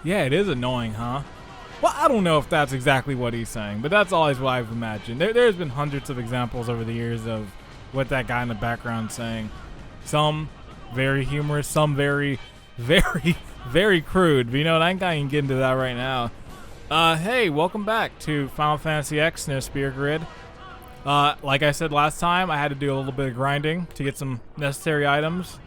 Yeah, it is annoying, huh? Well, I don't know if that's exactly what he's saying, but that's always what I've imagined. There's been hundreds of examples over the years of what that guy in the background's saying. Some very humorous, some very, very, very crude. But you know what? I ain't gonna get into that right now. Hey, welcome back to Final Fantasy X Near Spear Grid. Like I said last time, I had to do a little bit of grinding to get some necessary items.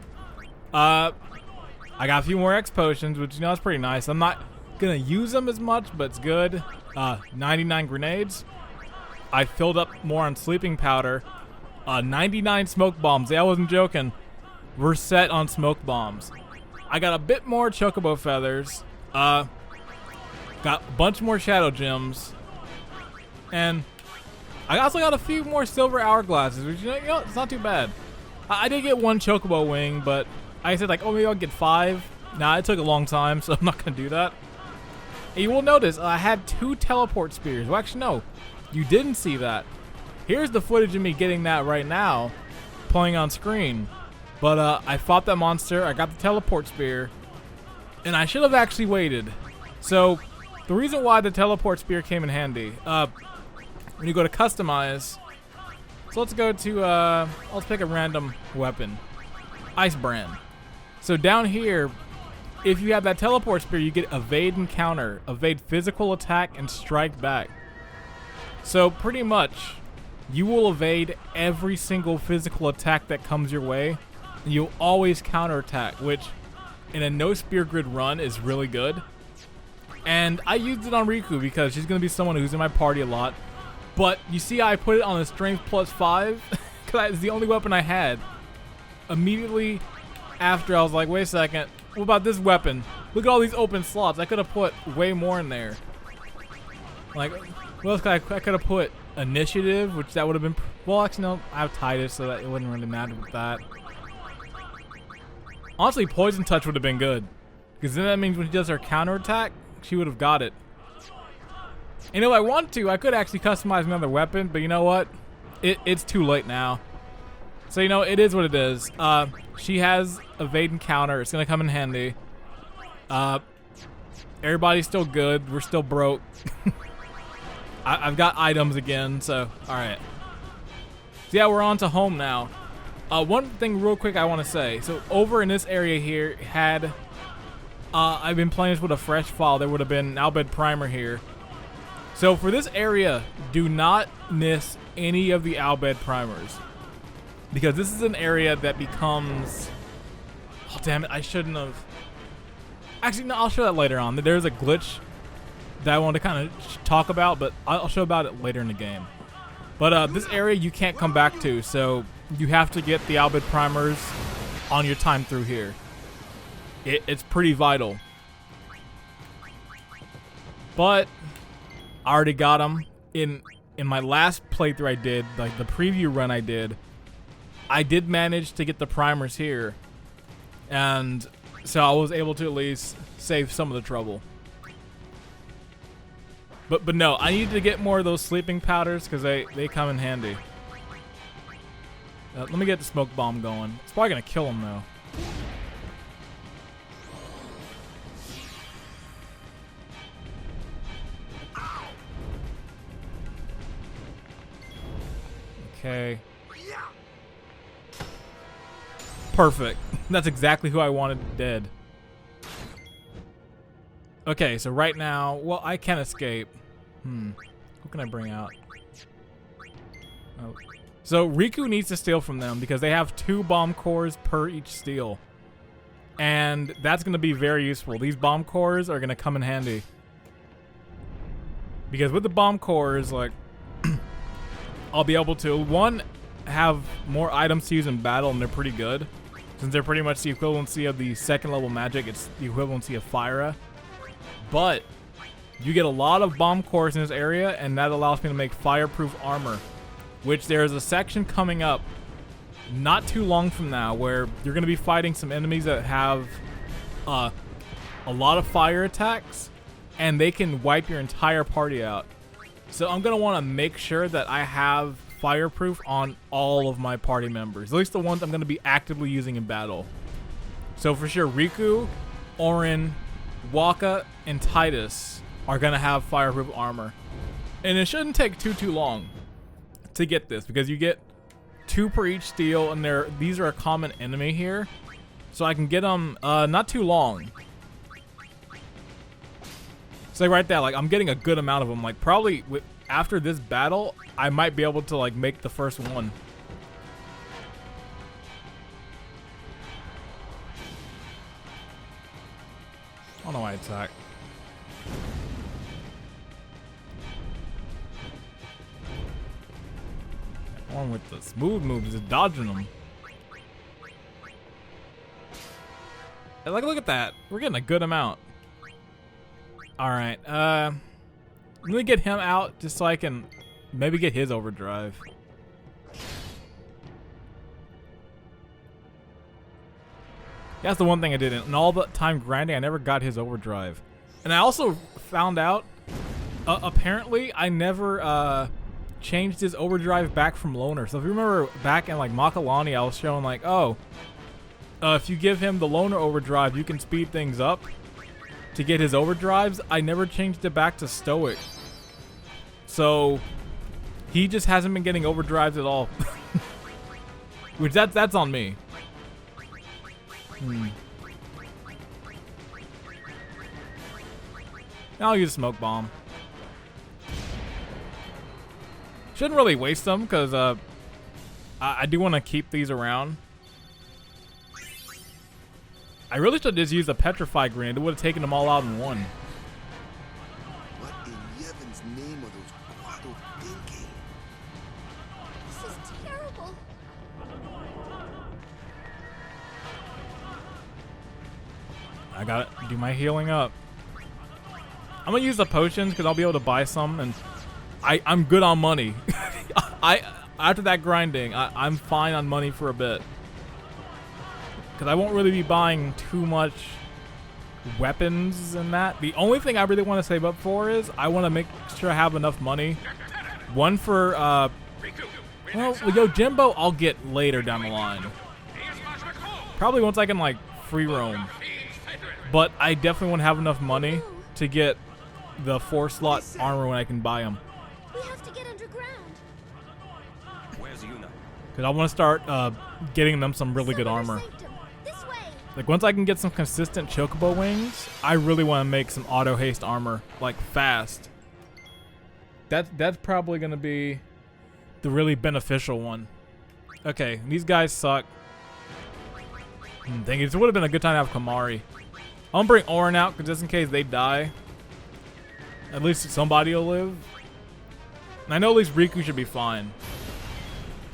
I got a few more X potions, which, you know, is pretty nice. I'm not gonna use them as much, but it's good. 99 grenades. I filled up more on sleeping powder. 99 smoke bombs. Yeah, I wasn't joking. We're set on smoke bombs. I got a bit more chocobo feathers. Got a bunch more shadow gems. And I also got a few more silver hourglasses, which, you know, it's not too bad. I did get one chocobo wing, but I said, like, oh, maybe I'll get 5. Nah, it took a long time, so I'm not gonna do that. And you will notice I had 2 teleport spears. Well, actually, no. You didn't see that. Here's the footage of me getting that right now, playing on screen. But I fought that monster. I got the teleport spear. And I should have actually waited. So, the reason why the teleport spear came in handy. When you go to customize. So let's go to, let's pick a random weapon. Ice Brand. So down here, if you have that teleport spear, you get evade and counter, evade physical attack, and strike back. So pretty much, you will evade every single physical attack that comes your way, and you'll always counterattack, which in a no spear grid run is really good. And I used it on Riku because she's going to be someone who's in my party a lot. But you see I put it on a strength +5 because it's the only weapon I had. Immediately after, I was like, wait a second, what about this weapon? Look at all these open slots. I could have put way more in there. Like, what else could I could have put? Initiative, which that would have been, well, actually, no, I have Titus, so that it wouldn't really matter with that. Honestly, Poison Touch would have been good, because then that means when she does her counterattack, she would have got it. And if I want to, I could actually customize another weapon, but you know what? It's too late now. So, you know, it is what it is. She has evade and counter. It's going to come in handy. Everybody's still good. We're still broke. I've got items again, so, alright. So, yeah, we're on to home now. One thing real quick I want to say. So, over in this area here, had I've been playing this with a fresh file, there would have been an Albed Primer here. So for this area, do not miss any of the Albed Primers. Because this is an area that becomes... Oh, damn it, I shouldn't have... Actually, no, I'll show that later on. There's a glitch that I want to kind of talk about, but I'll show about it later in the game. But this area you can't come back to, so you have to get the Albed Primers on your time through here. It's pretty vital. But I already got them. In my last playthrough I did, like the preview run I did manage to get the primers here. And so I was able to at least save some of the trouble. But no, I need to get more of those sleeping powders because they come in handy. Let me get the smoke bomb going. It's probably going to kill him though. Okay. Perfect. That's exactly who I wanted dead. Okay, so right now, well, I can escape. Who can I bring out? Oh. So Riku needs to steal from them because they have 2 bomb cores per each steal. And that's going to be very useful. These bomb cores are going to come in handy. Because with the bomb cores, like... I'll be able to, one, have more items to use in battle, and they're pretty good. Since they're pretty much the equivalency of the 2nd level magic, it's the equivalency of Fyra. But you get a lot of bomb cores in this area, and that allows me to make fireproof armor. Which there is a section coming up not too long from now where you're going to be fighting some enemies that have a lot of fire attacks, and they can wipe your entire party out. So I'm going to want to make sure that I have fireproof on all of my party members. At least the ones I'm going to be actively using in battle. So for sure, Riku, Auron, Waka and Titus are gonna have fireproof armor, and it shouldn't take too long to get this because you get 2 per each steel, and these are a common enemy here, so I can get them not too long. So like right there, like I'm getting a good amount of them. Like probably after this battle, I might be able to like make the first one. I don't know why I attack. One with the smooth moves is dodging them. And like, look at that. We're getting a good amount. All right. Let me get him out just so I can maybe get his overdrive. That's the one thing I didn't. In all the time grinding, I never got his overdrive. And I also found out, apparently, I never changed his overdrive back from Loner. So if you remember back in like Makalani, I was showing like, oh, if you give him the Loner overdrive, you can speed things up to get his overdrives. I never changed it back to Stoic. So he just hasn't been getting overdrives at all. Which that's on me. Now I'll use a smoke bomb. Shouldn't really waste them because I do want to keep these around. I really should just use a petrify grenade. It would have taken them all out in one. What in Yevon's name are those Quado thinking? This is terrible. I gotta do my healing up. I'm gonna use the potions because I'll be able to buy some, and I'm good on money. After that grinding, I'm fine on money for a bit. Because I won't really be buying too much weapons and that. The only thing I really want to save up for is I want to make sure I have enough money. One for, well, Yojimbo I'll get later down the line. Probably once I can, like, free roam. But I definitely want to have enough money to get the 4-slot armor when I can buy them. We have to get underground. Where's Yuna? Because I want to start getting them some really good armor. This way. Like, once I can get some consistent chocobo wings, I really want to make some auto haste armor, like, fast. That's probably going to be the really beneficial one. Okay, these guys suck. Dang it, it would have been a good time to have Kamari. I'm going to bring Orin out, because just in case they die, at least somebody will live. And I know at least Riku should be fine.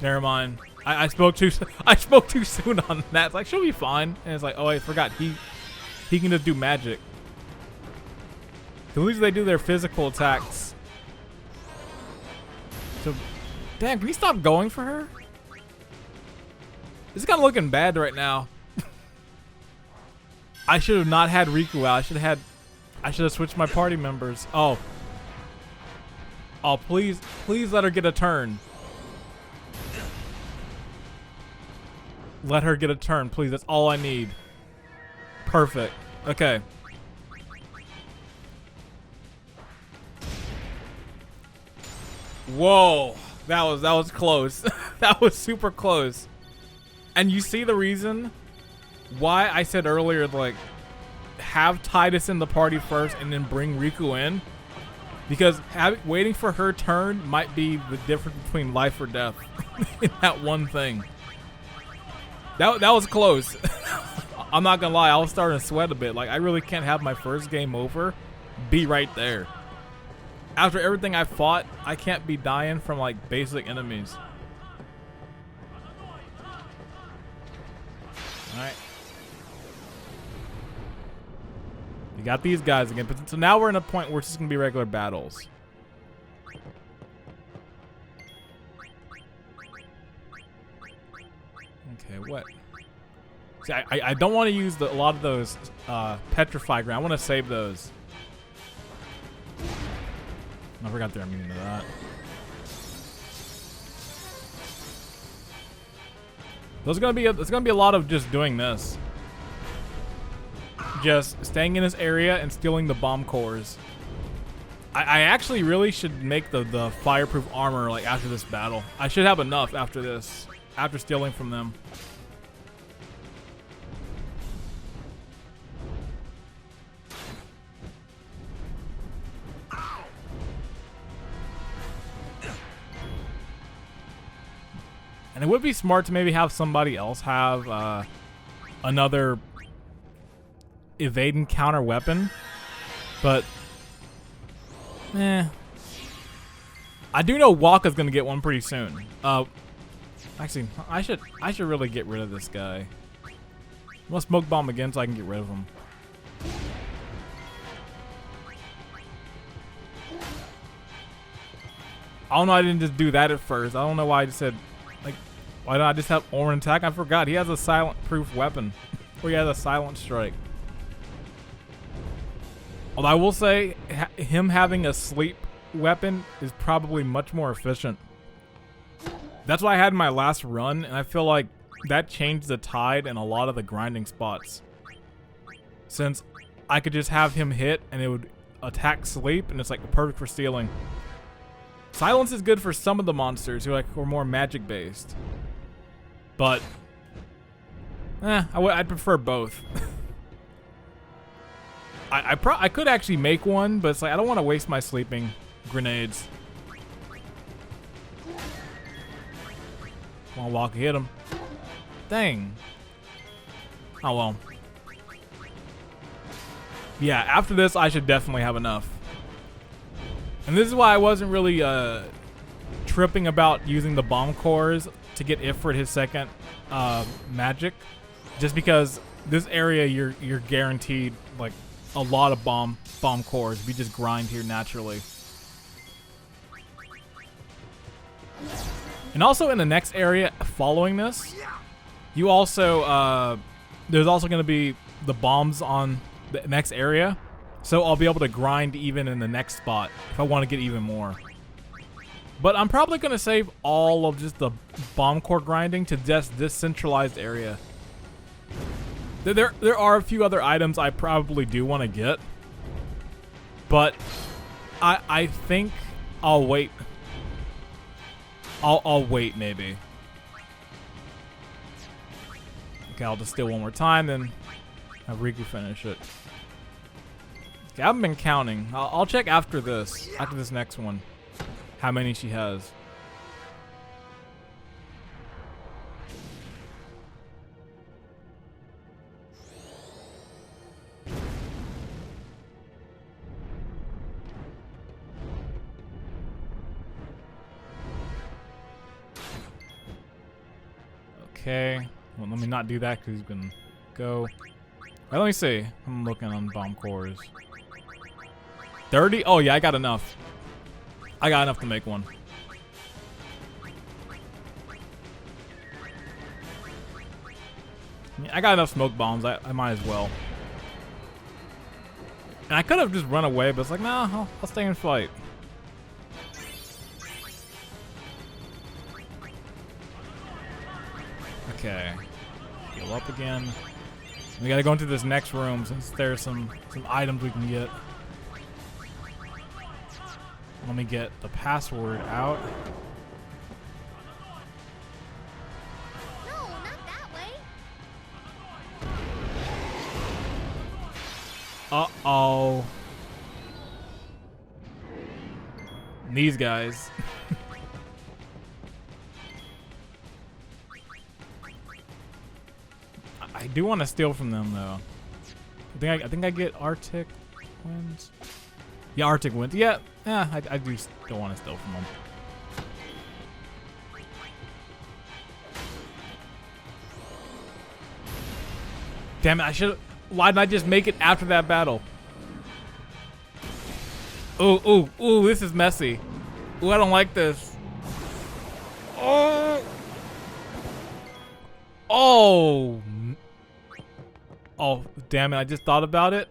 Never mind. I spoke too soon on that. It's like, she'll be fine. And it's like, oh, I forgot. He can just do magic. At least they do their physical attacks. So, damn, can we stop going for her? This is kind of looking bad right now. I should have not had Riku out. I should have switched my party members. Oh. Oh, please let her get a turn. Let her get a turn, please. That's all I need. Perfect. Okay. Whoa. That was close. That was super close. And you see the reason why I said earlier, like, have Titus in the party first and then bring Riku in? Because waiting for her turn might be the difference between life or death in that one thing. That was close. I'm not gonna lie, I was starting to sweat a bit. Like, I really can't have my first game over be right there. After everything I fought, I can't be dying from, like, basic enemies. Alright. We got these guys again. But so now we're in a point where it's just gonna be regular battles. Okay, what? See, I don't want to use a lot of those petrify ground. I want to save those. I forgot they're immune to that. It's gonna be a lot of just doing this. just staying in this area and stealing the bomb cores. I actually really should make the fireproof armor like after this battle. I should have enough after this, after stealing from them. And it would be smart to maybe have somebody else have another evade and counter weapon, but I do know Waka's gonna get one pretty soon. Actually, I should really get rid of this guy. I'm gonna smoke bomb again so I can get rid of him. I don't know. I didn't just do that at first. I don't know why I just said like. Why don't I just have Orin attack? I forgot he has a silent proof weapon, or he has a silent strike. Although I will say, him having a sleep weapon is probably much more efficient. That's what I had in my last run, and I feel like that changed the tide in a lot of the grinding spots. Since I could just have him hit, and it would attack sleep, and it's like perfect for stealing. Silence is good for some of the monsters who are more magic based. But, I'd prefer both. I could actually make one, but it's like I don't want to waste my sleeping grenades. Come on, Walker, hit him. Dang. Oh well. Yeah, after this, I should definitely have enough. And this is why I wasn't really tripping about using the bomb cores to get Ifrit his second magic, just because this area you're guaranteed like a lot of bomb cores if you just grind here naturally. And also in the next area following this, you also there's also going to be the bombs on the next area, so I'll be able to grind even in the next spot if I want to get even more. But I'm probably going to save all of just the bomb core grinding to just this centralized area. There are a few other items I probably do want to get, but I think I'll wait. I'll wait maybe. Okay, I'll just steal one more time, then have Riku finish it. Okay, I haven't been counting. I'll check after this next one, how many she has. Okay, well, let me not do that because he's gonna go. Well, let me see. I'm looking on bomb cores. 30? Oh yeah, I got enough. I got enough to make one. I got enough smoke bombs. I might as well. And I could have just run away, but it's like, nah, I'll stay and fight. Okay, heal up again. We gotta go into this next room since there's some items we can get. Let me get the password out. No, not that way. Uh-oh. These guys. I do want to steal from them though. I think I get Arctic Winds. Yeah, Arctic Winds. Yeah, I do still want to steal from them. Damn it! Why didn't I just make it after that battle? Ooh, this is messy. Ooh, I don't like this. Oh, damn it, I just thought about it.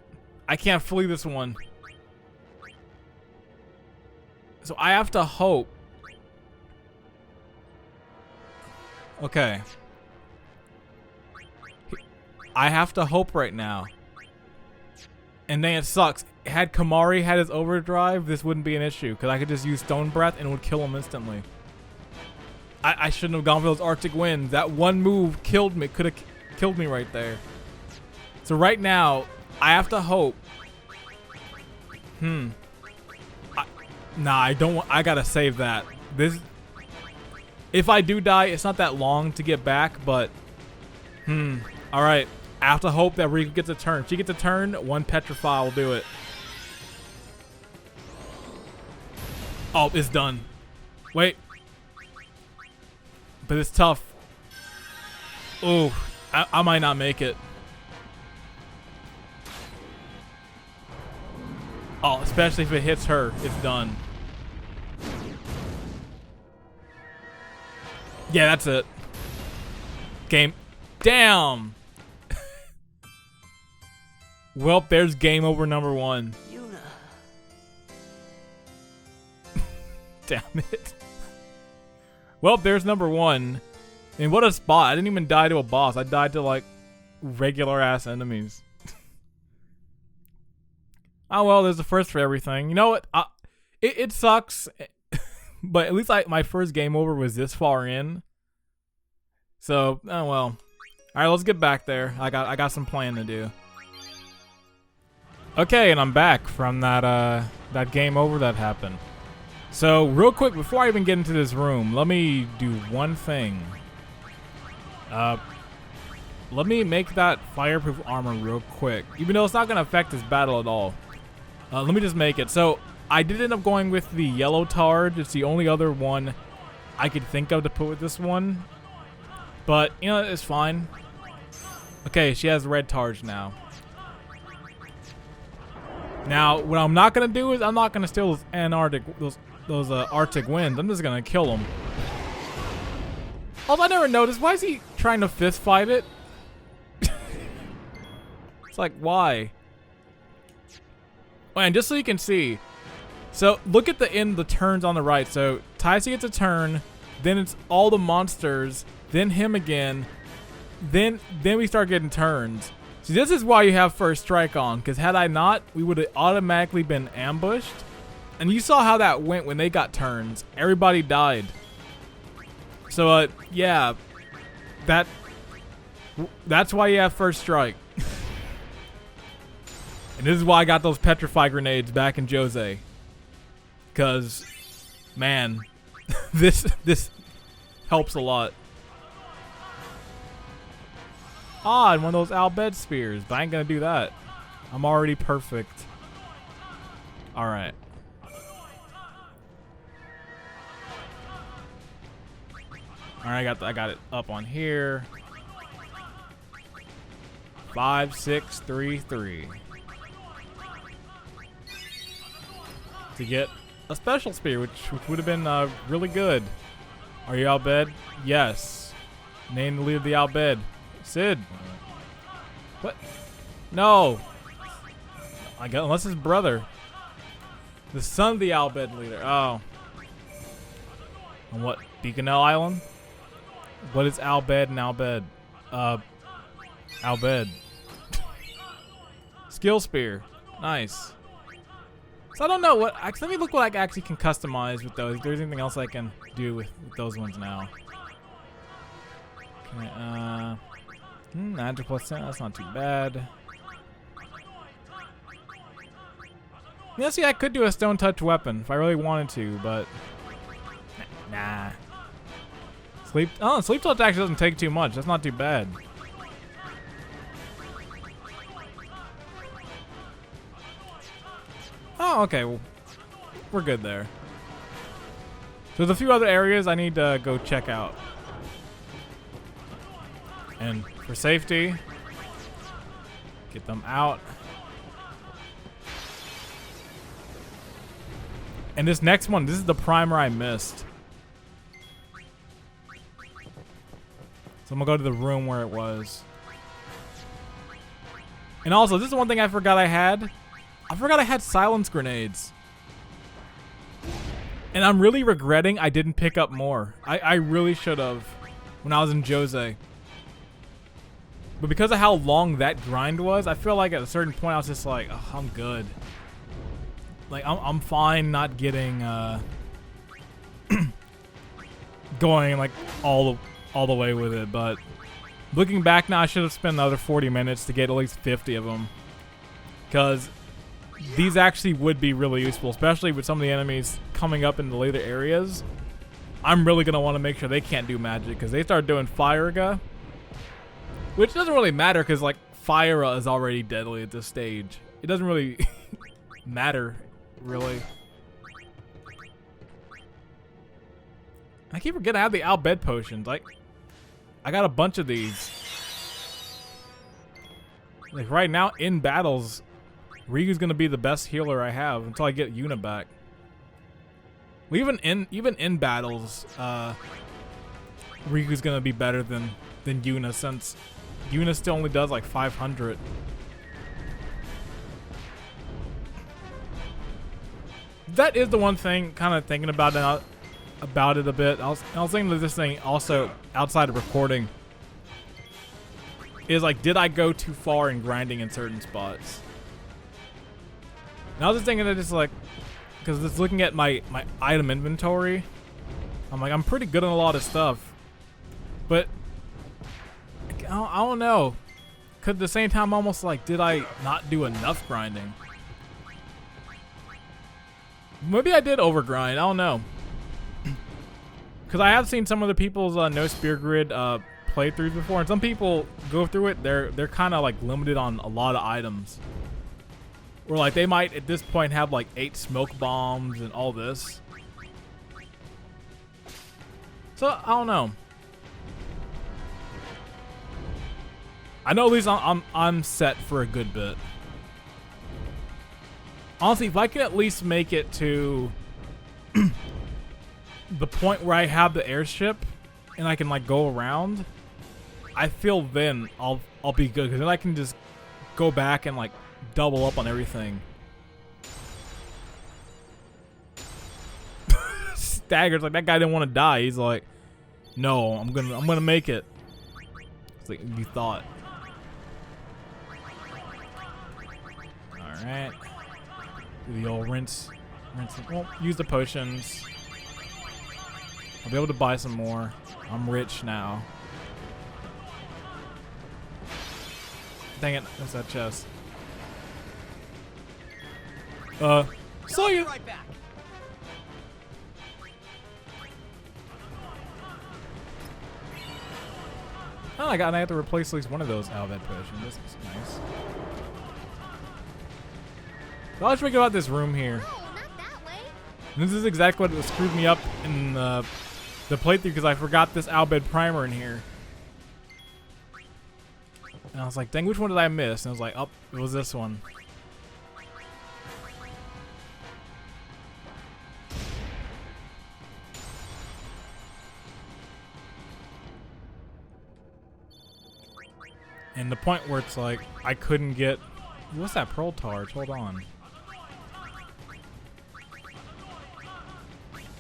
I can't flee this one. So I have to hope. Okay. I have to hope right now And then it sucks. Had Kamari had his overdrive, this wouldn't be an issue because I could just use Stone Breath and it would kill him instantly. I shouldn't have gone for those Arctic Winds. That one move killed me. Could have killed me right there. So right now, I have to hope. Nah, I don't want. I gotta save that. This. If I do die, it's not that long to get back, but. All right. I have to hope that Rika gets a turn. If she gets a turn, one Petrify will do it. Oh, it's done. Wait. But it's tough. Oh, I might not make it. Oh, especially if it hits her, it's done. Yeah, that's it. Game. Damn. Well, there's game over number 1. Damn it. Well, there's number 1. And what a spot. I didn't even die to a boss. I died to, like, regular-ass enemies. Oh, well, there's a first for everything. You know what? It sucks. But at least my first game over was this far in. So, oh, well. Alright, let's get back there. I got some plan to do. Okay, and I'm back from that game over that happened. So, real quick, before I even get into this room, let me do one thing. Let me make that fireproof armor real quick. Even though it's not going to affect this battle at all. Let me just make it. So, I did end up going with the yellow tard. It's the only other one I could think of to put with this one. But, you know, it's fine. Okay, she has red targe now. Now, what I'm not going to do is I'm not going to steal those Arctic Winds. I'm just going to kill them. Although I never noticed, why is he trying to fist fight it? It's like, why? Oh, and just so you can see, so look at the turns on the right. So Tyson gets a turn, then it's all the monsters, then him again, then we start getting turns. So this is why you have first strike on, because had I not, we would have automatically been ambushed. And you saw how that went when they got turns. Everybody died. So yeah, that's why you have first strike. And this is why I got those petrify grenades back in Jose. Cause, man, this helps a lot. Ah, and one of those Albed spears, but I ain't gonna do that. I'm already perfect. All right. All right, I got it up on here. 5, 6, 3, 3. To get a special spear, which would have been really good. Are you Albed? Yes. Name the leader of the Albed. Sid. What? No. I guess unless his brother. The son of the Albed leader. Oh. On what? Beaconell Island? What is Albed and Albed? Albed. Skill spear. Nice. So I don't know what. Let me look what I actually can customize with those. If there's anything else I can do with those ones now. Okay, 90%. That's not too bad. Yeah, see, I could do a stone touch weapon if I really wanted to, but nah. Sleep touch actually doesn't take too much. That's not too bad. Oh, okay. Well, we're good there. So there's a few other areas I need to go check out. And for safety, get them out. And this next one, this is the primer I missed. So I'm gonna go to the room where it was. And also, this is one thing I forgot I had. I forgot I had silence grenades. And I'm really regretting I didn't pick up more. I really should have when I was in Jose. But because of how long that grind was, I feel like at a certain point I was just like, oh, I'm good. Like I'm fine not getting going like all the way with it. But looking back now, I should have spent another 40 minutes to get at least 50 of them, because these actually would be really useful, especially with some of the enemies coming up in the later areas. I'm really gonna want to make sure they can't do magic, because they start doing Fire-ga, which doesn't really matter because like Fire is already deadly at this stage. It doesn't really matter, really. I keep forgetting I have the Al Bhed potions. Like, I got a bunch of these. Like right now in battles, Riku's gonna be the best healer I have until I get Yuna back. Even in battles, Riku's gonna be better than Yuna, since Yuna still only does like 500. That is the one thing, kind of thinking about it a bit. I was thinking of this thing also outside of recording. Is like, did I go too far in grinding in certain spots? And I was just thinking that it's like, because it's looking at my item inventory, I'm like, I'm pretty good on a lot of stuff, but I don't know. Cause at the same time, almost like, did I not do enough grinding? Maybe I did overgrind. I don't know. Because I have seen some other people's No Spear Grid playthroughs before, and some people go through it. They're kind of like limited on a lot of items. Or like they might at this point have like 8 smoke bombs and all this. So I don't know. I know at least I'm set for a good bit. Honestly, if I can at least make it to the point where I have the airship and I can like go around, I feel then I'll be good, because then I can just go back and like double up on everything. Staggers, like that guy didn't want to die. He's like, no, I'm gonna make it. It's like you thought. All right, do the old rinse. Well, use the potions. I'll be able to buy some more. I'm rich now. Dang it, that's that chest. Saw you. Right back. Oh, I have to replace at least one of those Al Bhed potions. This is nice. So let's think about this room here. No, not that way. And this is exactly what screwed me up in the playthrough, because I forgot this Al Bhed primer in here. And I was like, dang, which one did I miss? And I was like, oh, it was this one. And the point where it's like, I couldn't get... What's that pearl torch? Hold on.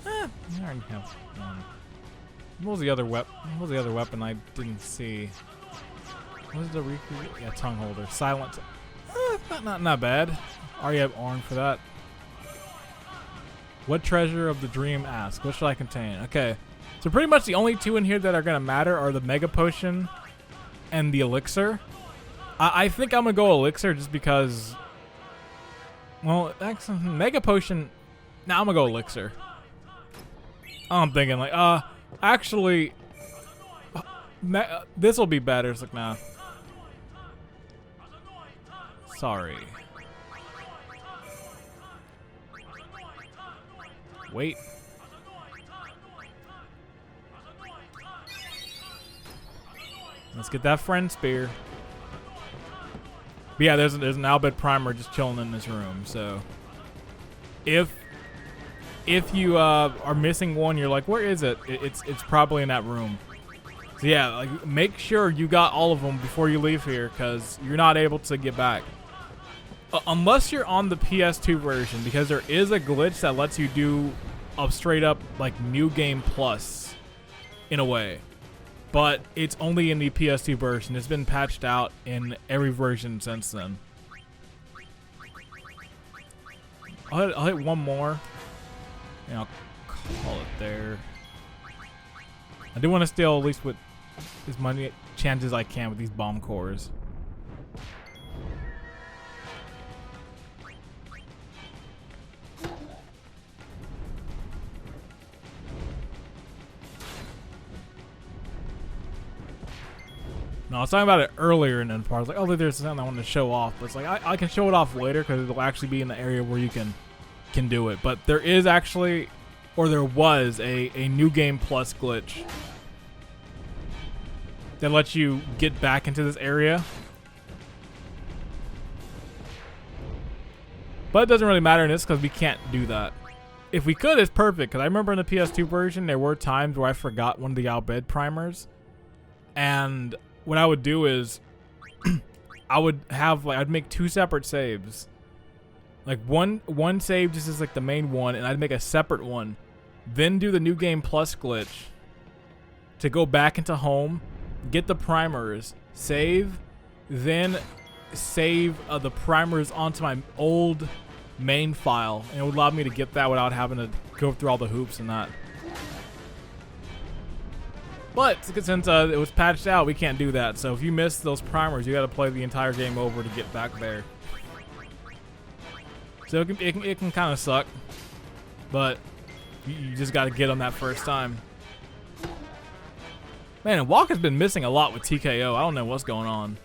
I already have one. What was the other weapon I didn't see? What was the Riku? Yeah, tongue holder. Silent. Not bad. Already have Orn for that. What treasure of the dream ask? What should I contain? Okay. So pretty much the only two in here that are going to matter are the Mega Potion and the Elixir. I think I'm going to go Elixir just because... Well, actually, Mega Potion... Nah, I'm going to go Elixir. I'm thinking like, actually... this will be better. It's like, nah. Sorry. Wait. Let's get that friend spear. But yeah, there's an Al Bhed primer just chilling in this room. So if you are missing one, you're like, where is it? It's probably in that room. So yeah, like make sure you got all of them before you leave here, because you're not able to get back. Unless you're on the PS2 version, because there is a glitch that lets you do a straight up like New Game Plus in a way. but it's only in the PS2 version. It's been patched out in every version since then. I'll hit one more, and I'll call it there. I do want to steal at least with as many chances as I can with these bomb cores. No, I was talking about it earlier in the part. I was like, oh, there's something I wanted to show off. But it's like, I can show it off later because it'll actually be in the area where you can do it. But there is actually, or there was, a New Game Plus glitch that lets you get back into this area. But it doesn't really matter in this because we can't do that. If we could, it's perfect. Because I remember in the PS2 version, there were times where I forgot one of the Albed primers. And what I would do is I would have, like, I'd make 2 separate saves. Like one save just is like the main one, and I'd make a separate one. Then do the New Game Plus glitch to go back into home, get the primers, save, then save the primers onto my old main file, and it would allow me to get that without having to go through all the hoops and that. But since it was patched out, we can't do that. So if you miss those primers, you got to play the entire game over to get back there. So it can kind of suck, but you just got to get them that first time. Man, and Walker's been missing a lot with TKO. I don't know what's going on.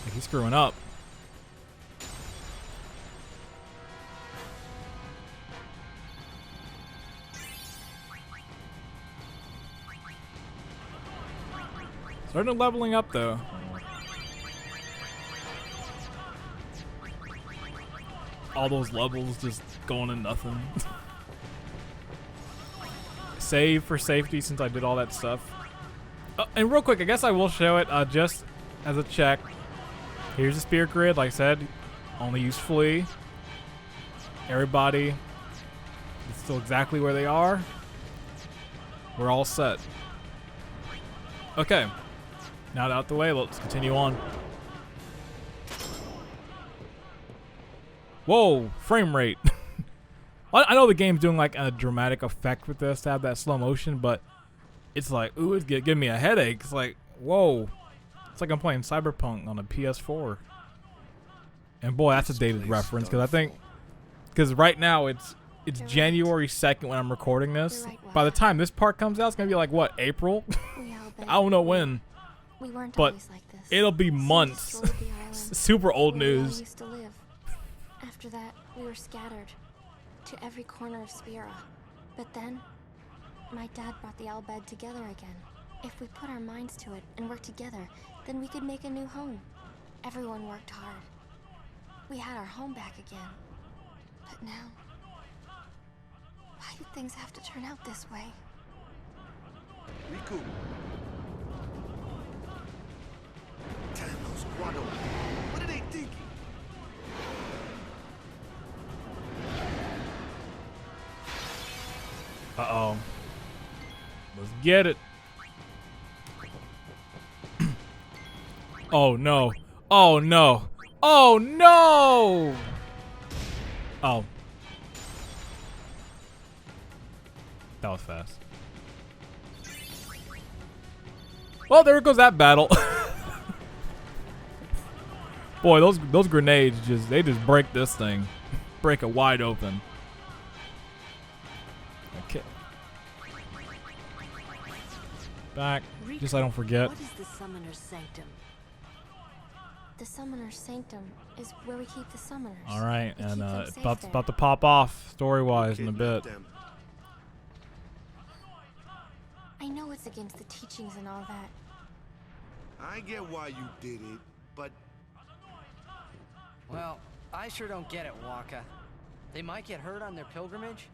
Like, he's screwing up. Starting leveling up though. All those levels just going to nothing. Save for safety since I did all that stuff. And real quick, I guess I will show it just as a check. Here's the spear grid, like I said, only use flee. Everybody is still exactly where they are. We're all set. Okay. Now out the way, let's continue on. Whoa, frame rate. I know the game's doing like a dramatic effect with this to have that slow motion, but it's like, ooh, it's giving me a headache. It's like, whoa. It's like I'm playing Cyberpunk on a PS4. And boy, that's a dated reference, because I think, because right now it's January 2nd when I'm recording this. By the time this part comes out, it's going to be like, what, April? I don't know when. But it'll be months. Super old news. After that, we were scattered to every corner of Spira. But then, my dad brought the Albed together again. If we put our minds to it and work together, then we could make a new home. Everyone worked hard. We had our home back again. But now, why did things have to turn out this way? Riku. Damn those Quado. What are they thinking? Uh-oh. Let's get it. Oh, no. Oh, no. Oh, no! Oh. That was fast. Well, there goes that battle. Boy, those grenades just break this thing. Break it wide open. Okay. Back, just so I don't forget. What is the Summoner's Sanctum? The Summoner's Sanctum is where we keep the summoners. All right, We and keep them it's safe about there. to pop off story-wise in a bit. Them. I know it's against the teachings and all that. I get why you did it, but Well, I sure don't get it, Waka. They might get hurt on their pilgrimage,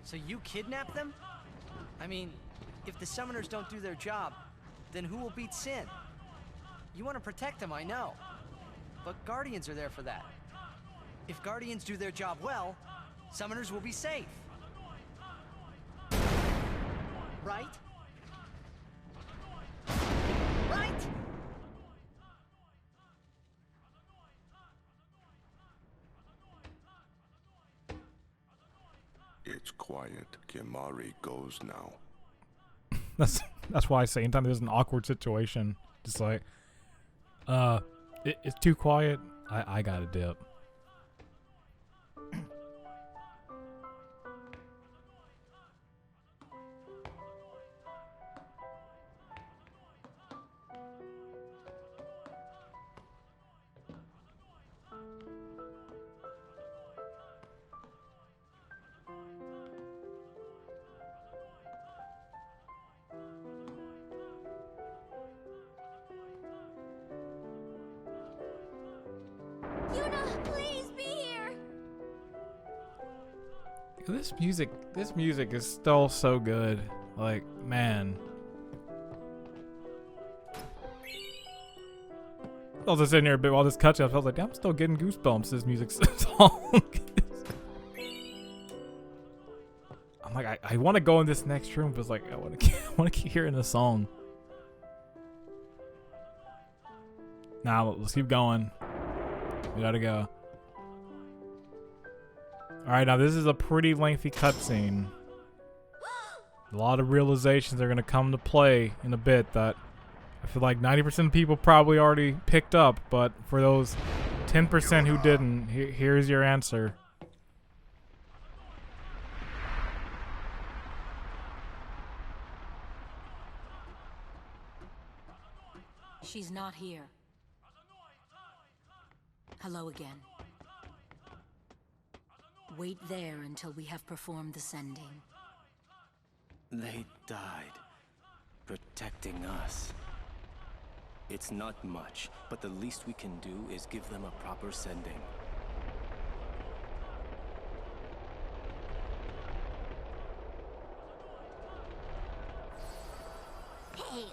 so you kidnap them? I mean, if the summoners don't do their job, then who will beat Sin? You want to protect them, I know. But Guardians are there for that. If Guardians do their job well, summoners will be safe. right? Right? It's quiet. Kimari goes now. That's why I say anytime there's an awkward situation, just like, it's too quiet. I gotta dip. Yuna, please be here. This music is still so good. Like, man. I was just sitting here a bit while this cutscene. I felt like, damn, I'm still getting goosebumps. This music song. I'm like, I want to go in this next room, but it's like, I want to keep hearing the song. Now let's keep going. We gotta go. Alright, now this is a pretty lengthy cutscene. A lot of realizations are gonna come to play in a bit that I feel like 90% of people probably already picked up, but for those 10% who didn't, here's your answer. She's not here. Hello again. Wait there until we have performed the sending. They died, protecting us. It's not much, but the least we can do is give them a proper sending. Hey,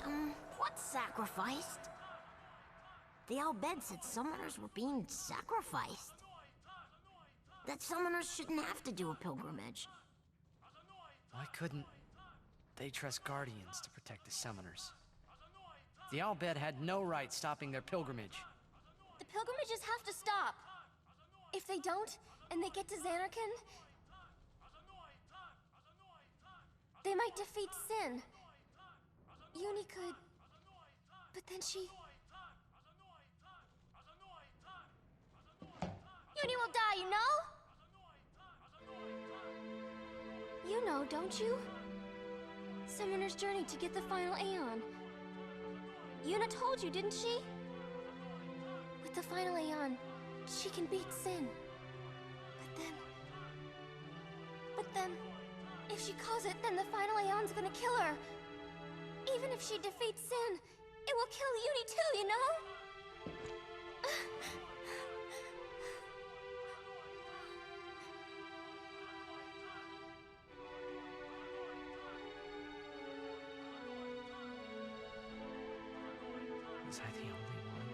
what's sacrificed? The Al-Bed said summoners were being sacrificed. That summoners shouldn't have to do a pilgrimage. Why couldn't they trust Guardians to protect the summoners? The Al-Bed had no right stopping their pilgrimage. The pilgrimages have to stop. If they don't, and they get to Xanarkand, they might defeat Sin. Uni could... But then she... Uni will die, you know? You know, don't you? Summoner's journey to get the final Aeon. Yuna told you, didn't she? With the final Aeon, she can beat Sin. But then... If she calls it, then the final Aeon's gonna kill her. Even if she defeats Sin, it will kill Uni too, you know? Was I the only one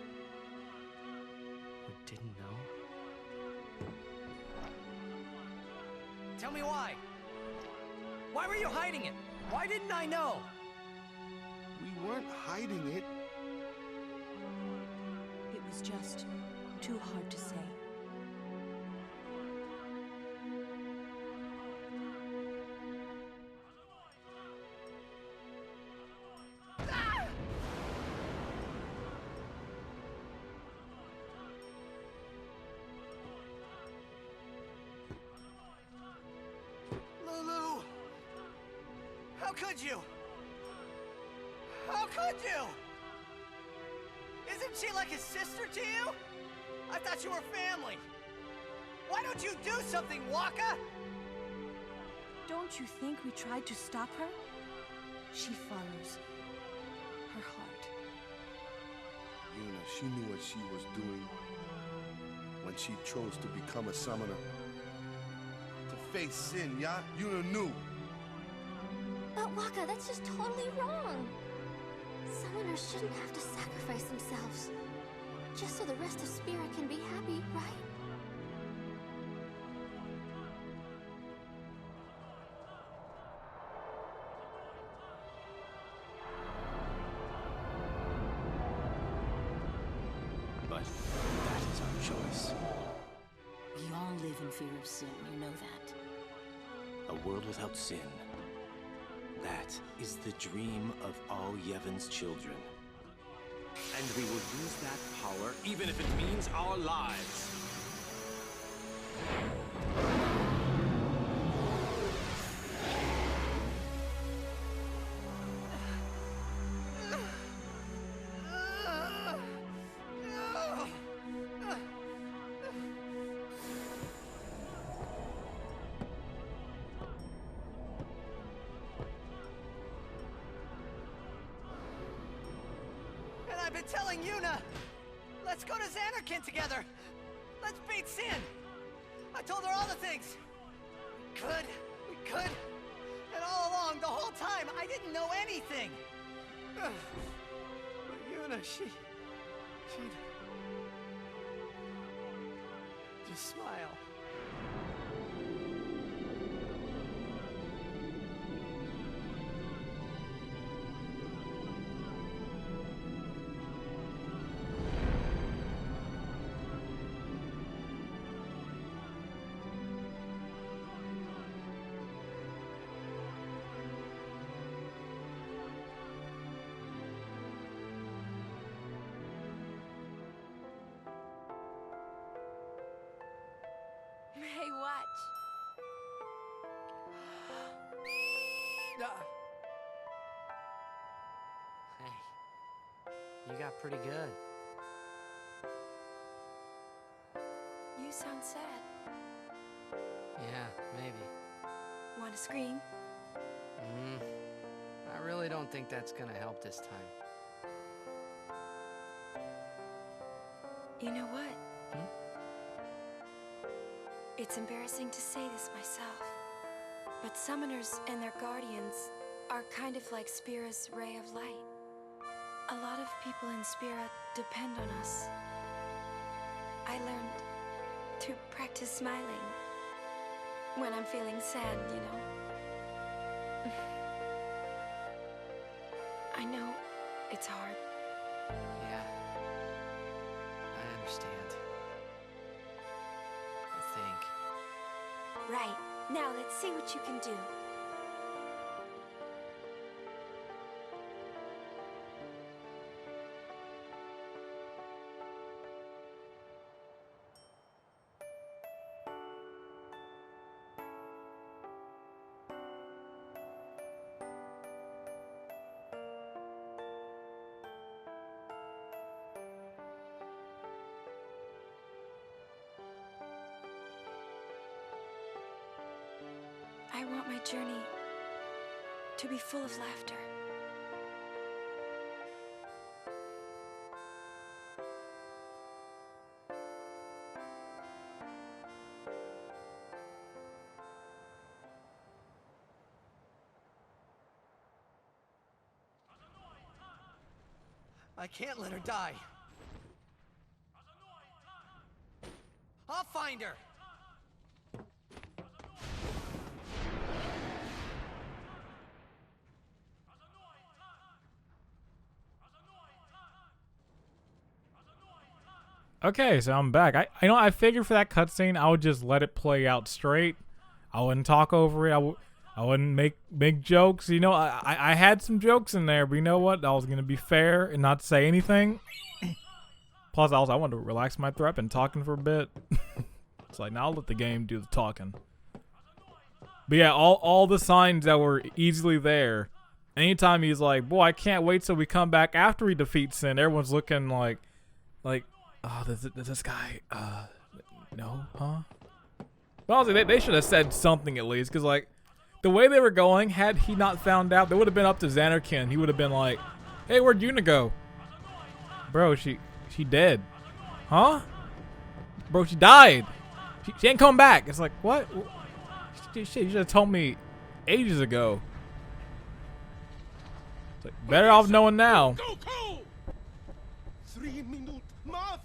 who didn't know? Tell me why! Why were you hiding it? Why didn't I know? We weren't hiding it. It was just too hard to say. Lulu! How could you? How could you? Isn't she like a sister to you? I thought you were family. Why don't you do something, Waka? Don't you think we tried to stop her? She follows her heart. Yuna, she knew what she was doing when she chose to become a summoner. To face Sin, yeah? Yuna knew. But Waka, that's just totally wrong. Summoners shouldn't have to sacrifice themselves. Just so the rest of Spirit can be happy, right? We all live in fear of sin, you know that. A world without sin. That is the dream of all Yevon's children. And we will use that power even if it means our lives. I've been telling Yuna! Let's go to Xanarkin together! Let's beat Sin! I told her all the things! We could! And all along, the whole time, I didn't know anything! But Yuna, she'd just smile. Hey, watch. Hey, you got pretty good. You sound sad. Yeah, maybe. Want to scream? I really don't think that's gonna help this time. You know what? Hmm? It's embarrassing to say this myself, but summoners and their guardians are kind of like Spira's ray of light. A lot of people in Spira depend on us. I learned to practice smiling when I'm feeling sad, you know? I know it's hard. Yeah, I understand. I think. Right, now let's see what you can do. I want my journey to be full of laughter. I can't let her die. I'll find her! Okay, so I'm back. I figured for that cutscene I would just let it play out straight. I wouldn't talk over it. I wouldn't make jokes. You know, I had some jokes in there, but you know what? I was gonna be fair and not say anything. Plus, I wanted to relax my throat and talking for a bit. It's like, now I'll let the game do the talking. But yeah, all the signs that were easily there. Anytime he's like, boy, I can't wait till we come back after he defeats Sin. Everyone's looking like, oh, this guy, no, huh? But honestly, they should have said something at least, because, like, the way they were going, had he not found out, they would have been up to Xanarkin. He would have been like, hey, where'd Yuna go? Bro, she dead. Huh? Bro, she died. She ain't come back. It's like, what? Shit, you should have told me ages ago. It's like, better off knowing now. Go! 3 minute math.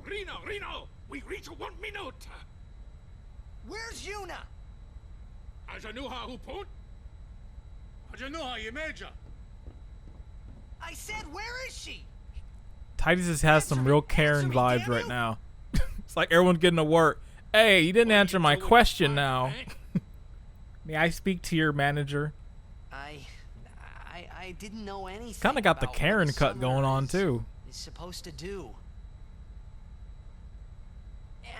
Reno, we reach 1 minute. Where's Yuna? Ajanuha hupon? Ajanuha Yemeja. I said, where is she? Titus has some real Karen vibes right now. It's like everyone's getting to work. Hey, you didn't answer my question now. May I speak to your manager? I didn't know anything. Kind of got the about Karen what a cut going on summoner too. is supposed to do.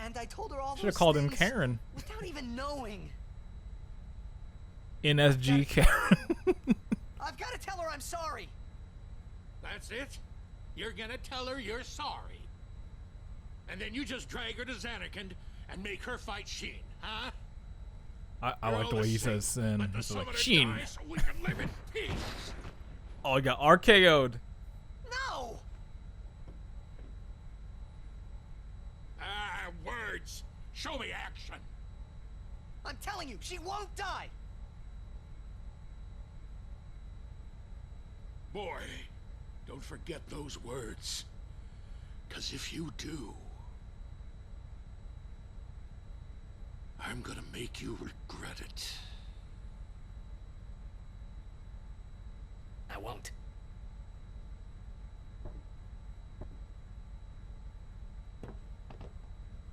And I told her all Should have those called him things Karen. without even knowing. NSG Karen. I've got to tell her I'm sorry. That's it? You're gonna tell her you're sorry. And then you just drag her to Xanarkand and make her fight Sheen, huh? I like the way he says sin. Let the He's like, summoner Sheen. die so we can live in peace. Oh, he got RKO'd. No! Ah, words. Show me action. I'm telling you, she won't die! Boy, don't forget those words. 'Cause if you do, I'm gonna make you regret it. I won't.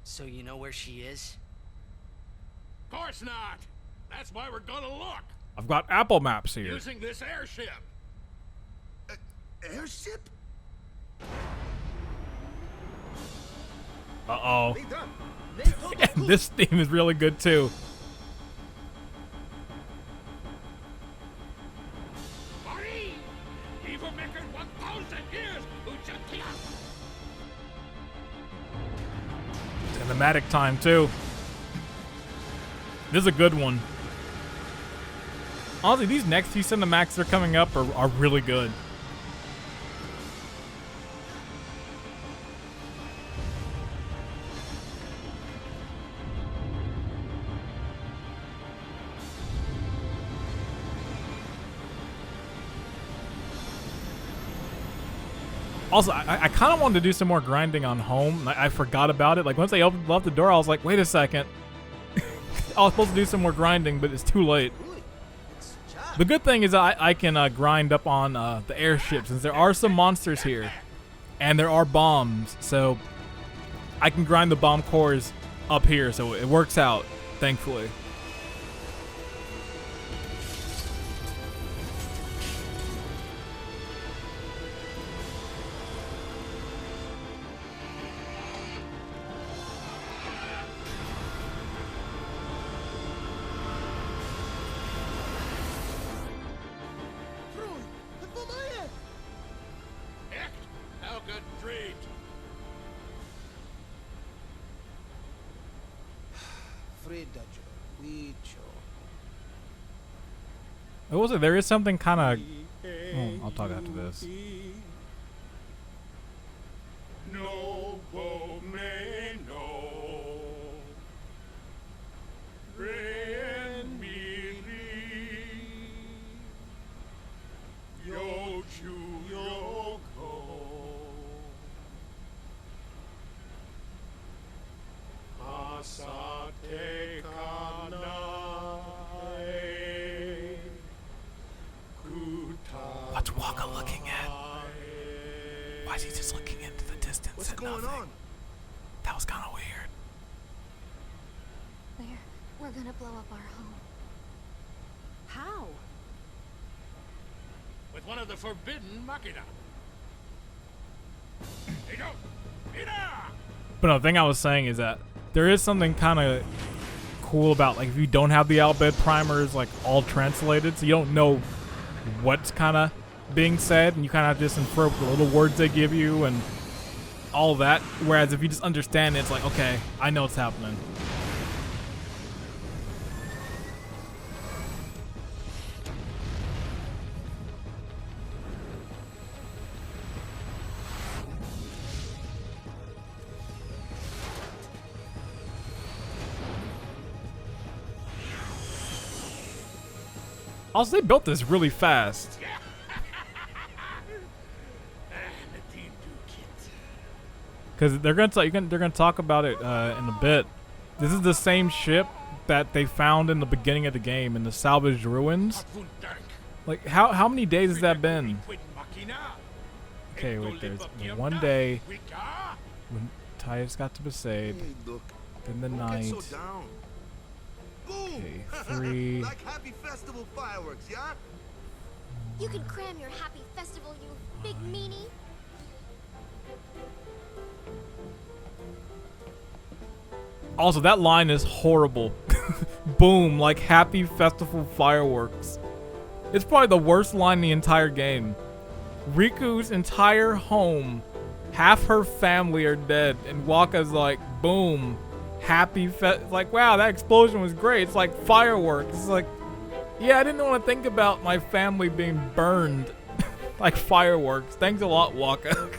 So you know where she is? Of course not. That's why we're gonna look. I've got Apple Maps here. Using this airship. Airship? Uh-oh. And this theme is really good too. Marie! Evil Maker 1,000 years! Ujatia! Cinematic time too. This is a good one. Honestly, these next few cinematics that are coming up are really good. Also, I kind of wanted to do some more grinding on home. I forgot about it. Like, once they opened up the door, I was like, wait a second. I was supposed to do some more grinding, but it's too late. The good thing is I can grind up on the airship, since there are some monsters here. And there are bombs, so I can grind the bomb cores up here, so it works out, thankfully. Heck, how good dreams. What was it? There is something kind of... Oh, I'll talk after this. No me no. Ren mi yo chu yo ko. Asate kanai. What's Waka looking at? Why is he just looking into the distance? What's at going nothing? on? That was kind of weird. We're gonna blow up our home. How? With one of the forbidden machina. Hey, no! But no, the thing I was saying is that there is something kind of cool about, like, if you don't have the Albed primers like all translated, so you don't know what's kind of being said, and you kind of just infer the little words they give you and all that. Whereas if you just understand it, it's like, okay, I know what's happening. Also, they built this really fast. Because they're gonna talk about it in a bit. This is the same ship that they found in the beginning of the game in the salvaged ruins. Like, how many days has that been? Okay, wait. There's 1 day Titus got to Besaid. Hey, look. Then the Don't night. get so down. Boom! Okay, 3. Like happy festival fireworks, yeah? You can cram your happy festival, you big meanie. Also, that line is horrible. Boom, like happy festival fireworks. It's probably the worst line in the entire game. Riku's entire home, half her family are dead, and Waka's like, boom, happy like, wow, that explosion was great. It's like fireworks. It's like, yeah, I didn't want to think about my family being burned like fireworks. Thanks a lot, Waka.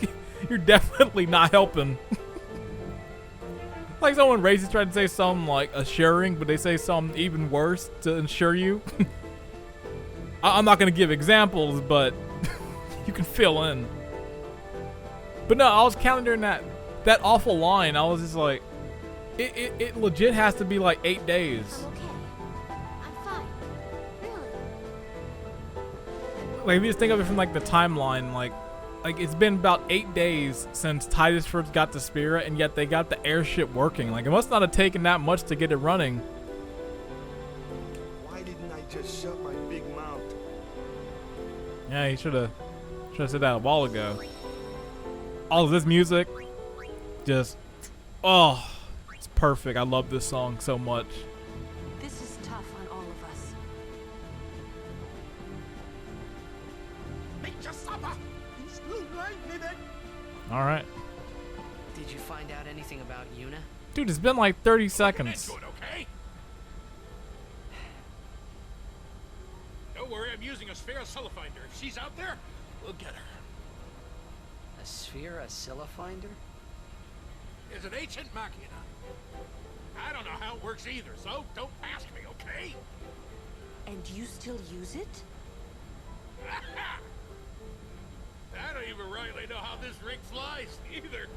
You're definitely not helping. Like someone racist tried to say something like assuring, but they say something even worse to ensure you. I'm not gonna give examples, but you can fill in. But no, I was counting during that awful line. I was just like, it legit has to be like 8 days. I'm okay. I'm fine. Really. Like if you just think of it from like the timeline, like it's been about 8 days since Titus first got to Spira, and yet they got the airship working. Like it must not have taken that much to get it running. Why didn't I just shut my big mouth? Yeah, you should have said that a while ago. All of this music, just, oh, it's perfect. I love this song so much. This is tough on all of us. Make your supper. It's too late, Pivot. All right. Did you find out anything about Yuna? Dude, it's been like 30 That's seconds. good, okay? Don't worry, I'm using a sphere finder. If she's out there, we'll get her. A sphere, a Scylla finder? Is an ancient machina. I don't know how it works either, so don't ask me, okay? And you still use it? I don't even rightly know how this rig flies, either.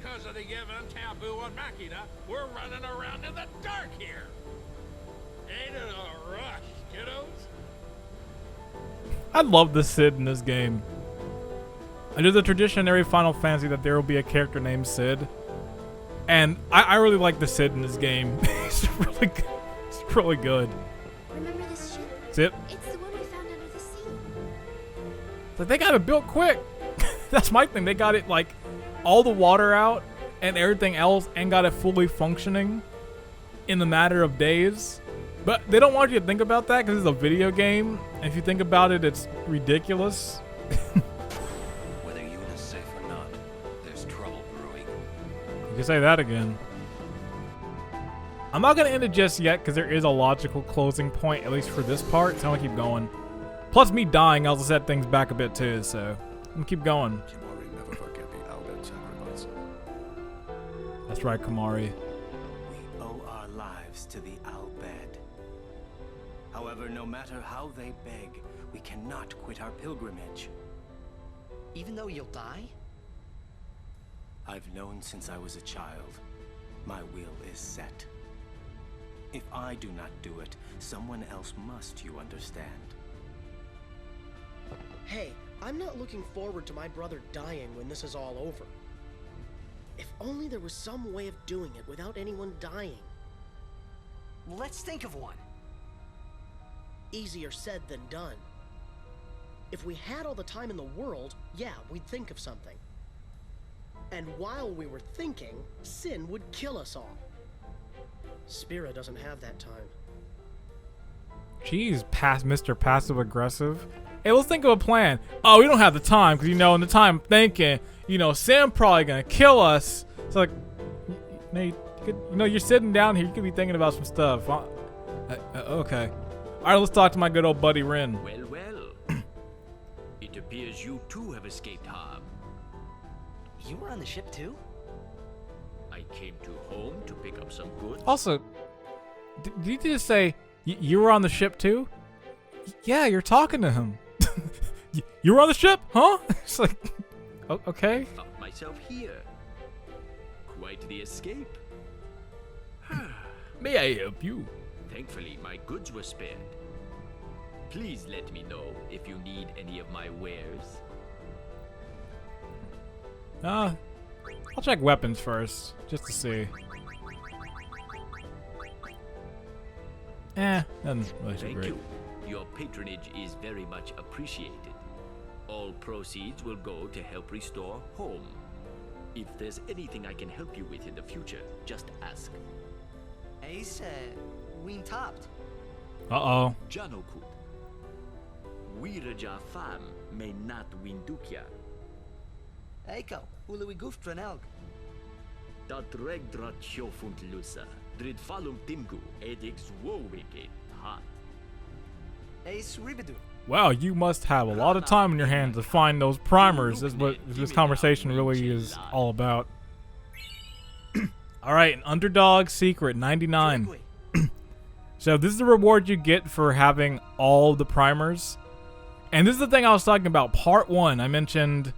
Because of the given taboo on Machina, we're running around in the dark here. Ain't it a rush, kiddos? I love the Sid in this game. There's a tradition in every Final Fantasy that there will be a character named Sid. And I really like the Sid in this game. It's really good. It's really good. Remember this ship? Sid. It's the one we found under the sea. Like they got it built quick. That's my thing. They got it like all the water out and everything else and got it fully functioning in the matter of days. But they don't want you to think about that because it's a video game. And if you think about it, it's ridiculous. Whether Yuna's safe or not, there's trouble brewing. You can say that again. I'm not going to end it just yet because there is a logical closing point, at least for this part. So I'm going to keep going. Plus me dying, I'll set things back a bit too. So I'm going to keep going. Kimari, never forget the Albert sacrifice. That's right, Kamari. We owe our lives to the Al Bhed. However, no matter how they beg, we cannot quit our pilgrimage. Even though you'll die? I've known since I was a child. My will is set. If I do not do it, someone else must, you understand. Hey, I'm not looking forward to my brother dying when this is all over. If only there was some way of doing it without anyone dying. Let's think of one. Easier said than done. If we had all the time in the world, yeah, we'd think of something. And while we were thinking, Sin would kill us all. Spira doesn't have that time. Jeez, Mr. Passive Aggressive. Hey, let's think of a plan. Oh, we don't have the time because, in the time I'm thinking, Sam probably gonna kill us. It's like, you're sitting down here. You could be thinking about some stuff. Okay. All right, let's talk to my good old buddy Rin. Well. It appears you too have escaped harm. You were on the ship too? I came to home to pick up some goods. Also, did you just say you were on the ship too? Yeah, you're talking to him. You were on the ship, huh? It's like, okay. Found myself here. Quite the escape. May I help you? Thankfully, my goods were spared. Please let me know if you need any of my wares. I'll check weapons first, just to see. Doesn't really seem Thank great. you. Your patronage is very much appreciated. All proceeds will go to help restore home. If there's anything I can help you with in the future, just ask. Ace, wing topped. Uh-oh. Janokut. Wiraja fam may not windukya. Eiko, uluwi goof dranelg. Dat regdrat sjofunt lusa. Drid falum timgu edix wowikit hat. Ace ribidu. Wow, you must have a lot of time on your hands to find those primers. That's what this conversation really is all about. Alright, an underdog secret, 99. So this is the reward you get for having all the primers. And this is the thing I was talking about. Part 1, I mentioned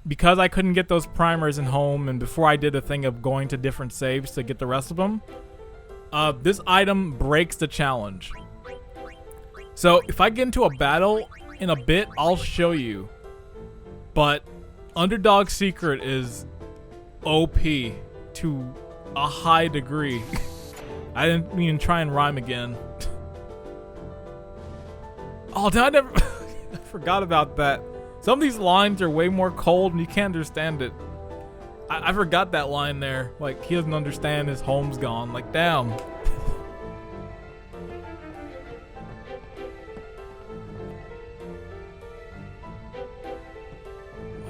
because I couldn't get those primers in home and before I did a thing of going to different saves to get the rest of them, this item breaks the challenge. So if I get into a battle in a bit, I'll show you. But Underdog Secret is OP to a high degree. I didn't even try and rhyme again. Oh, I never I forgot about that. Some of these lines are way more cold and you can't understand it. I forgot that line there. Like, he doesn't understand his home's gone. Like, damn.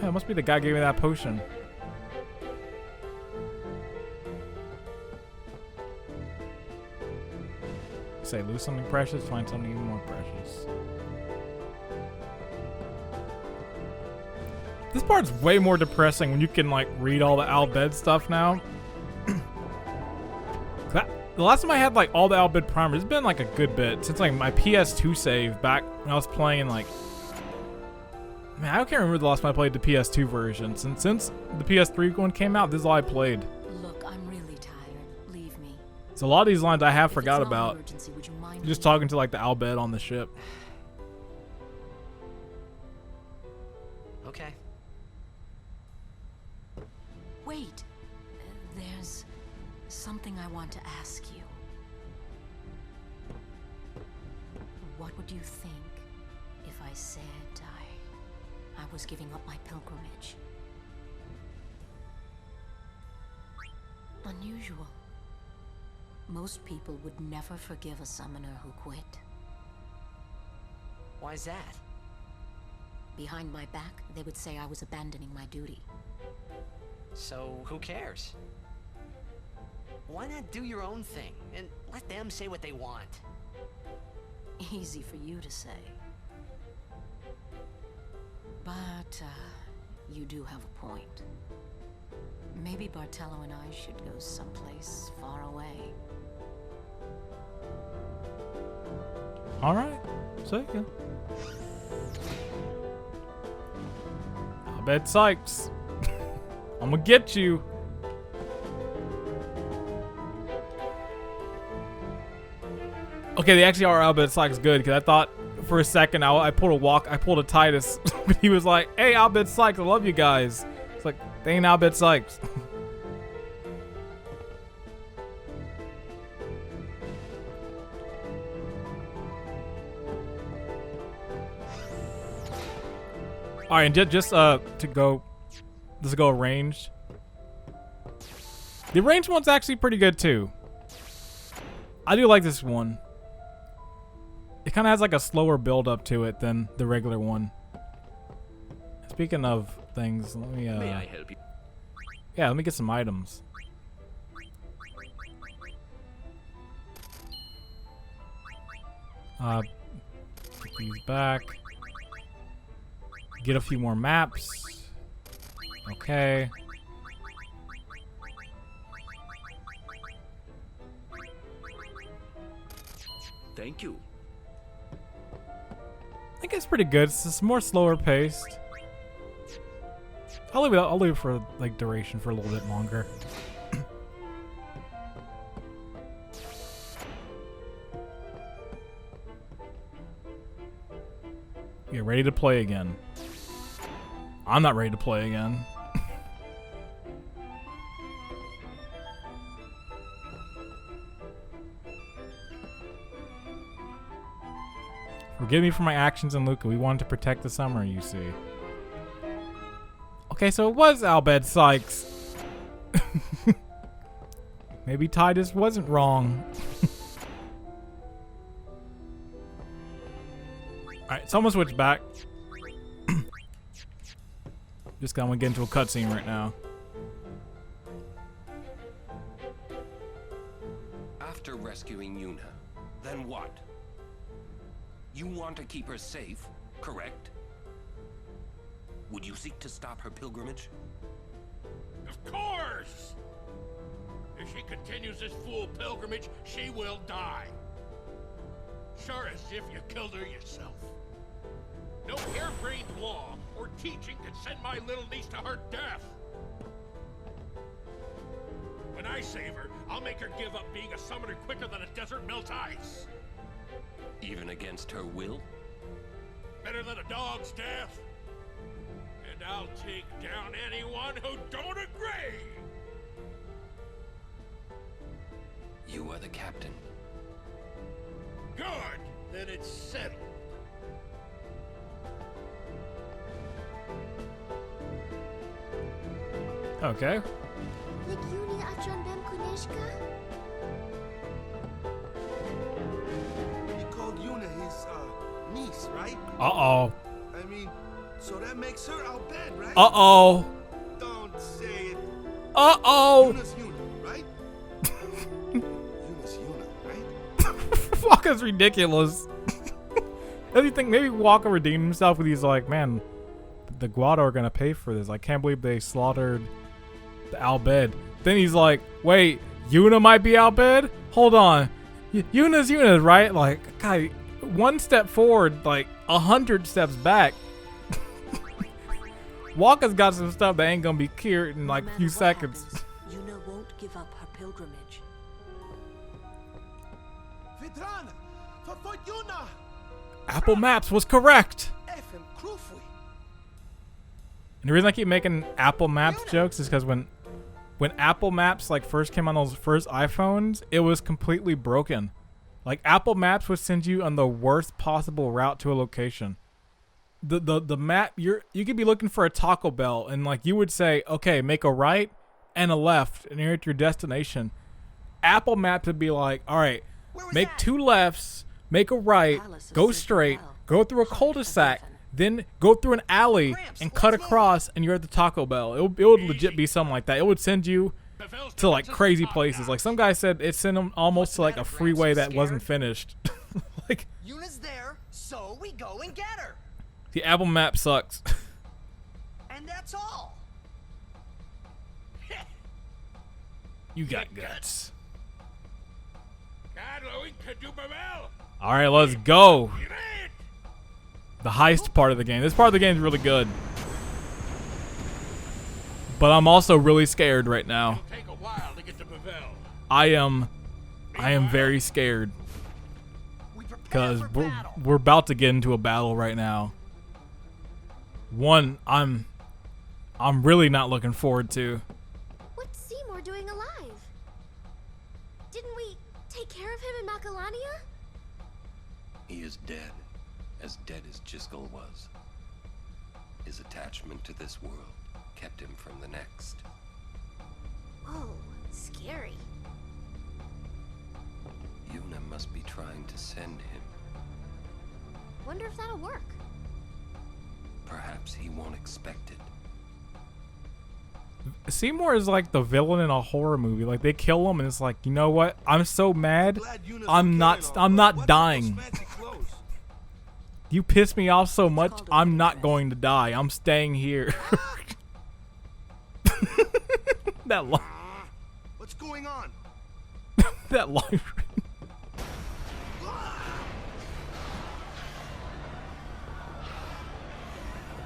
Yeah, it must be the guy who gave me that potion. Say, lose something precious, find something even more precious. This part's way more depressing when you can, like, read all the Al Bhed stuff now. The last time I had, like, all the Al Bhed primers, it's been, like, a good bit. Since, like, my PS2 save back when I was playing, like... Man, I can't remember the last time I played the PS2 version. Since the PS3 one came out, this is all I played. Look, I'm really tired. Leave me. So a lot of these lines I have If forgot it's not an about. emergency, would you mind Just leaving? talking to, like, the Al Bhed on the ship. Okay. Wait. There's something I want to ask you. What would you think if I said I was giving up my pilgrimage? Unusual. Most people would never forgive a summoner who quit. Why's that? Behind my back, they would say I was abandoning my duty. So, who cares? Why not do your own thing and let them say what they want? Easy for you to say. But, you do have a point. Maybe Bartello and I should go someplace far away. Alright. So, yeah. Al Bhed Sykes. I'm gonna get you. Okay, they actually are Al Bhed Sykes good, because I thought for a second I pulled a Titus. He was like, hey, Al Bhed Sykes, I love you guys. It's like, they ain't Al Bhed Sykes. Alright, and just to go ranged. The ranged one's actually pretty good too. I do like this one. It kind of has like a slower build up to it than the regular one. Speaking of things, let me May I help you? yeah, let me get some items. Put these back. Get a few more maps. Okay. Thank you. I think it's pretty good. It's just more slower paced. I'll leave it for like duration for a little bit longer. Get ready to play again. I'm not ready to play again. Forgive me for my actions in Luca. We wanted to protect the summer, you see. Okay, so it was Albed Sykes. Maybe Titus wasn't wrong. Alright, so I'm gonna switch back. Just gonna get into a cutscene right now. After rescuing Yuna, then what? You want to keep her safe, correct? Would you seek to stop her pilgrimage? Of course! If she continues this fool pilgrimage, she will die. Sure as if you killed her yourself. No harebrained law or teaching can send my little niece to her death. When I save her, I'll make her give up being a summoner quicker than a desert melts ice. Even against her will? Better than a dog's death. And I'll take down anyone who don't agree. You are the captain. Good. Then it's settled. Okay. He called Yuna his niece, right? Uh-oh. I mean, so that makes her Al Bhed, right? Uh-oh. Don't say it. Uh-oh. Yuna's Yuna, right? Yuna's Yuna, right? Walker's ridiculous. Does he think maybe Walker redeemed himself with he's like, man, the Guado are gonna pay for this. I can't believe they slaughtered the Al Bhed. Then he's like, wait, Yuna might be Al Bhed? Hold on. Yuna's Yuna, right? Like, God, one step forward, like 100 steps back. Walker's got some stuff that ain't gonna be cured in like a few seconds. Yuna won't give up her pilgrimage. Vidran, for Yuna. Apple Maps was correct. Effing Krufwi. And the reason I keep making Apple Maps jokes is because when Apple Maps like first came on those first iPhones, it was completely broken. Like Apple Maps would send you on the worst possible route to a location. The map you could be looking for a Taco Bell and like you would say, okay, make a right and a left and you're at your destination. Apple Maps would be like, all right, make 2 lefts, make a right, go straight, go through a cul-de-sac, then go through an alley and cut across and you're at the Taco Bell. It would legit be something like that. It would send you to like crazy places. Like some guy said it sent him almost to like a freeway that wasn't finished. Like Yuna's there, so we go and get her. the Apple Map sucks. And that's all. You got guts. All All right, let's go. The heist part of the game. This part of the game is really good. But I'm also really scared right now. Take a while to get to Pavel. I am very scared. Because we're about to get into a battle right now. One I'm really not looking forward to. What's Seymour doing alive? Didn't we take care of him in Macalania? He is dead as Jiskel was. His attachment to this world kept him from the next. Oh, scary. Yuna must be trying to send him. Wonder if that'll work. Perhaps he won't expect it. Seymour is like the villain in a horror movie. Like they kill him and it's like, you know what? I'm so mad. I'm not dying. You piss me off so much, I'm not going to die. I'm staying here. That line. What's going on? That line.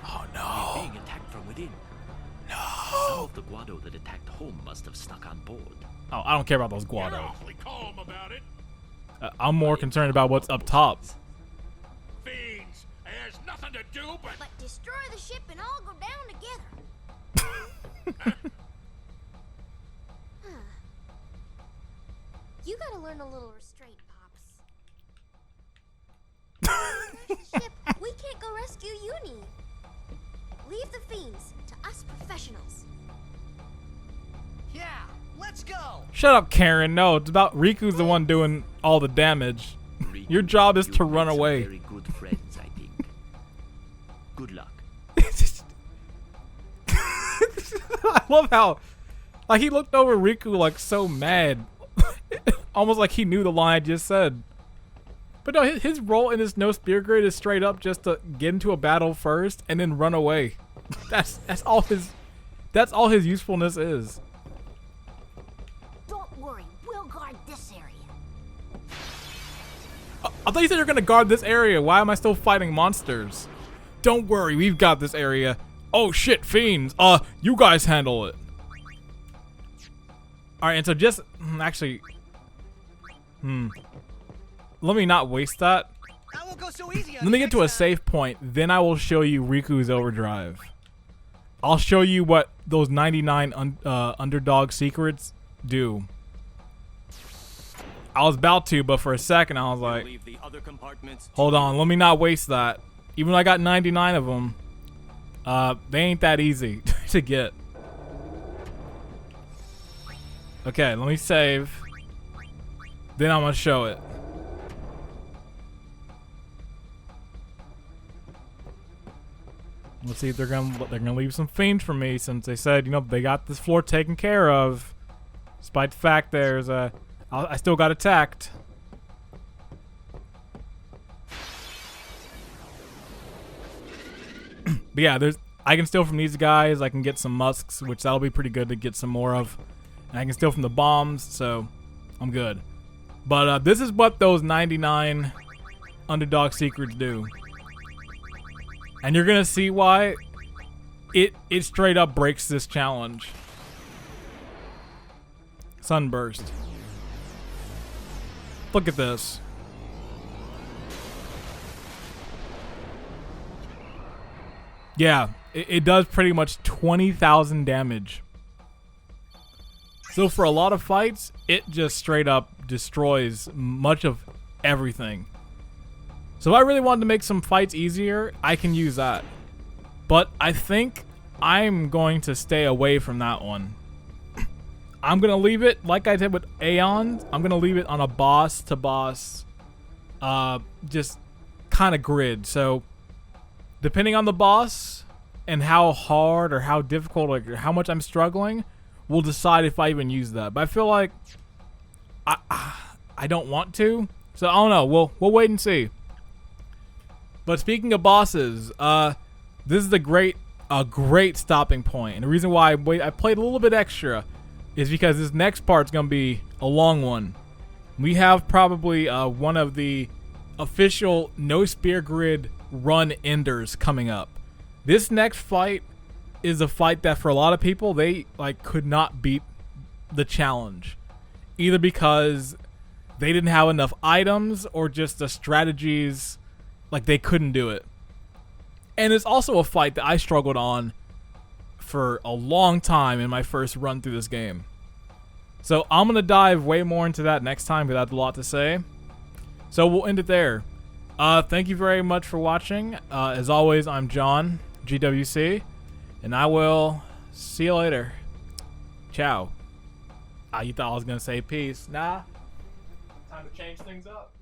Oh no. We're being attacked from within. No. Some of the Guado that attacked home must have snuck on board. Oh, I don't care about those You're Guado. awfully calm about it. I'm more concerned about what's up top. Fiends, it has nothing to do but Destroy the ship and all go down together. You gotta learn a little restraint, Pops. Ship, we can't go rescue Uni. Leave the fiends to us professionals. Yeah, let's go. Shut up, Karen. No, it's about Riku's the one doing all the damage. Your job is to run away. Very good friends, I think. Good luck. I love how, like, he looked over Riku like so mad, almost like he knew the line I just said. But no, his role in this no spear grid is straight up just to get into a battle first and then run away. That's all his usefulness is. Don't worry, we'll guard this area. I thought you said you're gonna guard this area. Why am I still fighting monsters? Don't worry, we've got this area. Oh shit, fiends. You guys handle it. Alright, and so just actually let me not waste that. That won't go so easy on Let me you get to a next time. safe point, then I will show you Riku's overdrive. I'll show you what those 99 underdog secrets do. I was about to, but for a second I was like, Leave the other compartments. hold on, let me not waste that. Even though I got 99 of them, they ain't that easy to get. Okay, let me save. Then I'm gonna show it. Let's see if they're gonna leave some fiends for me, since they said, you know, they got this floor taken care of. Despite the fact there's I still got attacked. But yeah, I can steal from these guys. I can get some musks, which that'll be pretty good to get some more of. And I can steal from the bombs, so I'm good. But this is what those 99 underdog secrets do. And you're gonna see why it straight up breaks this challenge. Sunburst. Look at this. Yeah, it does pretty much 20,000 damage. So for a lot of fights, it just straight up destroys much of everything. So if I really wanted to make some fights easier, I can use that. But I think I'm going to stay away from that one. I'm going to leave it, like I did with Aeon, I'm going to leave it on a boss to boss, just kind of grid. So depending on the boss and how hard or how difficult or how much I'm struggling, we'll decide if I even use that. But I feel like I don't want to. So I don't know. We'll wait and see. But speaking of bosses, this is a great stopping point. And the reason why I played a little bit extra is because this next part's gonna be a long one. We have probably one of the official no spear grid run enders coming up. This next fight is a fight that for a lot of people they could not beat the challenge, either because they didn't have enough items or just the strategies, they couldn't do it. And it's also a fight that I struggled on for a long time in my first run through this game. So I'm gonna dive way more into that next time because I have a lot to say. So we'll end it there. Thank you very much for watching. As always, I'm John, GWC, and I will see you later. Ciao. You thought I was gonna say peace. Nah. Time to change things up.